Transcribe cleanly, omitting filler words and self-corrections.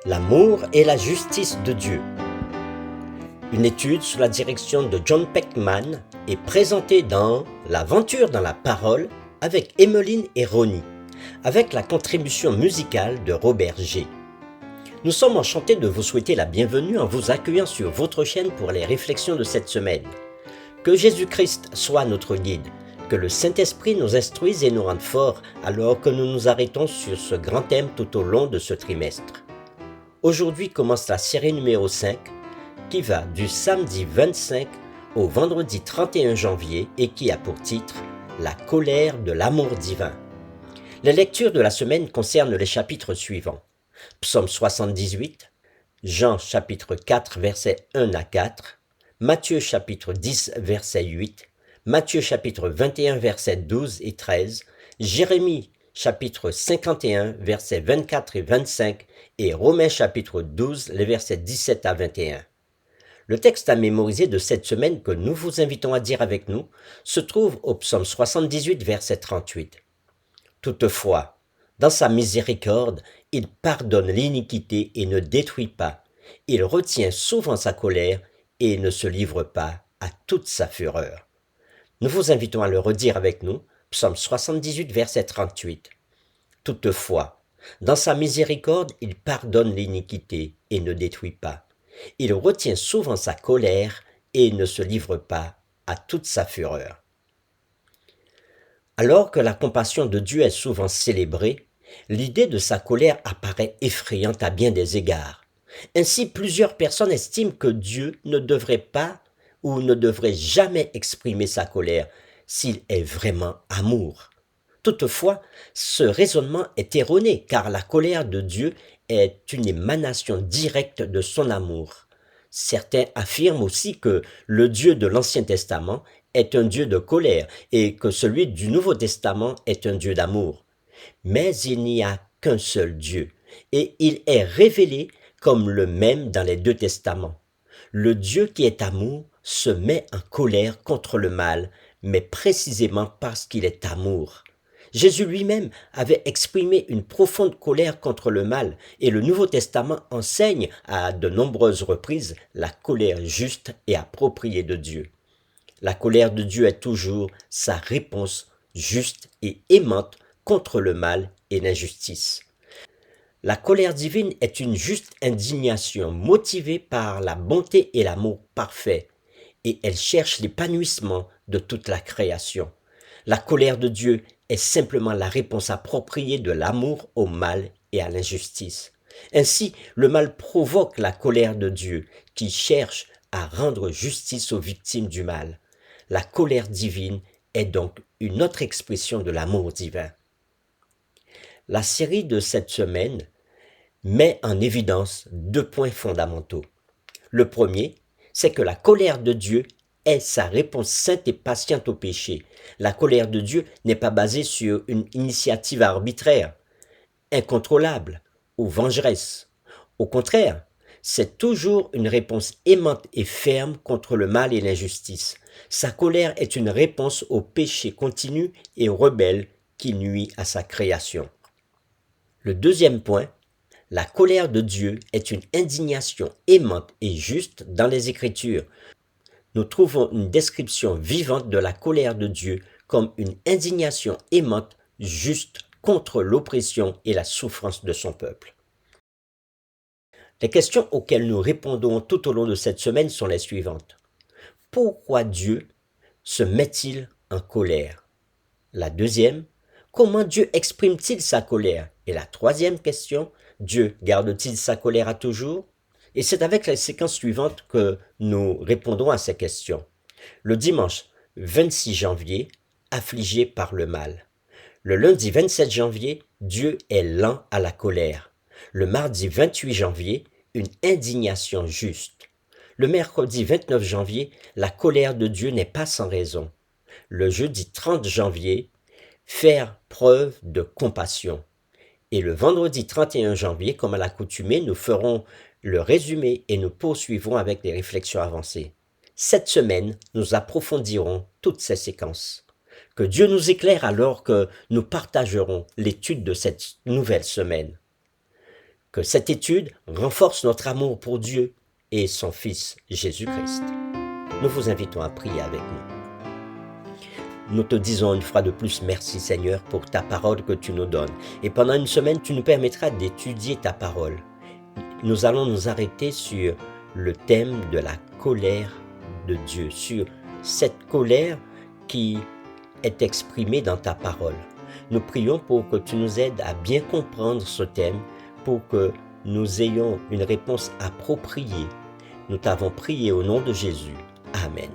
L'amour et la justice de Dieu. Une étude sous la direction de John Peckman est présentée dans L'aventure dans la parole avec Emmeline et Ronnie, avec la contribution musicale de Robert G. Nous sommes enchantés de vous souhaiter la bienvenue en vous accueillant sur votre chaîne pour les réflexions de cette semaine. Que Jésus-Christ soit notre guide, que le Saint-Esprit nous instruise et nous rende forts alors que nous nous arrêtons sur ce grand thème tout au long de ce trimestre. Aujourd'hui commence la série numéro 5 qui va du samedi 25 au vendredi 31 janvier et qui a pour titre « La colère de l'amour divin ». Les lectures de la semaine concernent les chapitres suivants. Psaume 78, Jean chapitre 4 versets 1 à 4, Matthieu chapitre 10 verset 8, Matthieu chapitre 21 versets 12 et 13, Jérémie chapitre 51 versets 24 et 25 et Romains chapitre 12 les versets 17 à 21. Le texte à mémoriser de cette semaine que nous vous invitons à dire avec nous se trouve au psaume 78 verset 38. Toutefois, dans sa miséricorde, il pardonne l'iniquité et ne détruit pas. Il retient souvent sa colère et ne se livre pas à toute sa fureur. Nous vous invitons à le redire avec nous, psaume 78 verset 38. Toutefois, dans sa miséricorde, il pardonne l'iniquité et ne détruit pas. Il retient souvent sa colère et ne se livre pas à toute sa fureur. Alors que la compassion de Dieu est souvent célébrée, l'idée de sa colère apparaît effrayante à bien des égards. Ainsi, plusieurs personnes estiment que Dieu ne devrait pas ou ne devrait jamais exprimer sa colère s'il est vraiment amour. Toutefois, ce raisonnement est erroné car la colère de Dieu est une émanation directe de son amour. Certains affirment aussi que le Dieu de l'Ancien Testament est un Dieu de colère et que celui du Nouveau Testament est un Dieu d'amour. Mais il n'y a qu'un seul Dieu et il est révélé comme le même dans les deux testaments. Le Dieu qui est amour se met en colère contre le mal, mais précisément parce qu'il est amour. Jésus lui-même avait exprimé une profonde colère contre le mal et le Nouveau Testament enseigne à de nombreuses reprises la colère juste et appropriée de Dieu. La colère de Dieu est toujours sa réponse juste et aimante contre le mal et l'injustice. La colère divine est une juste indignation motivée par la bonté et l'amour parfait, et elle cherche l'épanouissement de toute la création. La colère de Dieu est simplement la réponse appropriée de l'amour au mal et à l'injustice. Ainsi, le mal provoque la colère de Dieu qui cherche à rendre justice aux victimes du mal. La colère divine est donc une autre expression de l'amour divin. La série de cette semaine met en évidence deux points fondamentaux. Le premier, c'est que la colère de Dieu est sa réponse sainte et patiente au péché. La colère de Dieu n'est pas basée sur une initiative arbitraire, incontrôlable ou vengeresse. Au contraire, c'est toujours une réponse aimante et ferme contre le mal et l'injustice. Sa colère est une réponse au péché continu et rebelle qui nuit à sa création. Le deuxième point, la colère de Dieu est une indignation aimante et juste dans les Écritures. Nous trouvons une description vivante de la colère de Dieu comme une indignation aimante, juste contre l'oppression et la souffrance de son peuple. Les questions auxquelles nous répondons tout au long de cette semaine sont les suivantes. Pourquoi Dieu se met-il en colère? La deuxième, comment Dieu exprime-t-il sa colère? Et la troisième question, Dieu garde-t-il sa colère à toujours? Et c'est avec les séquences suivantes que nous répondrons à ces questions. Le dimanche 26 janvier, affligé par le mal. Le lundi 27 janvier, Dieu est lent à la colère. Le mardi 28 janvier, une indignation juste. Le mercredi 29 janvier, la colère de Dieu n'est pas sans raison. Le jeudi 30 janvier, faire preuve de compassion. Et le vendredi 31 janvier, comme à l'accoutumée, nous ferons le résumé et nous poursuivrons avec les réflexions avancées. Cette semaine, nous approfondirons toutes ces séquences. Que Dieu nous éclaire alors que nous partagerons l'étude de cette nouvelle semaine. Que cette étude renforce notre amour pour Dieu et son Fils Jésus-Christ. Nous vous invitons à prier avec nous. Nous te disons une fois de plus merci Seigneur pour ta parole que tu nous donnes. Et pendant une semaine, tu nous permettras d'étudier ta parole. Nous allons nous arrêter sur le thème de la colère de Dieu, sur cette colère qui est exprimée dans ta parole. Nous prions pour que tu nous aides à bien comprendre ce thème, pour que nous ayons une réponse appropriée. Nous t'avons prié au nom de Jésus. Amen.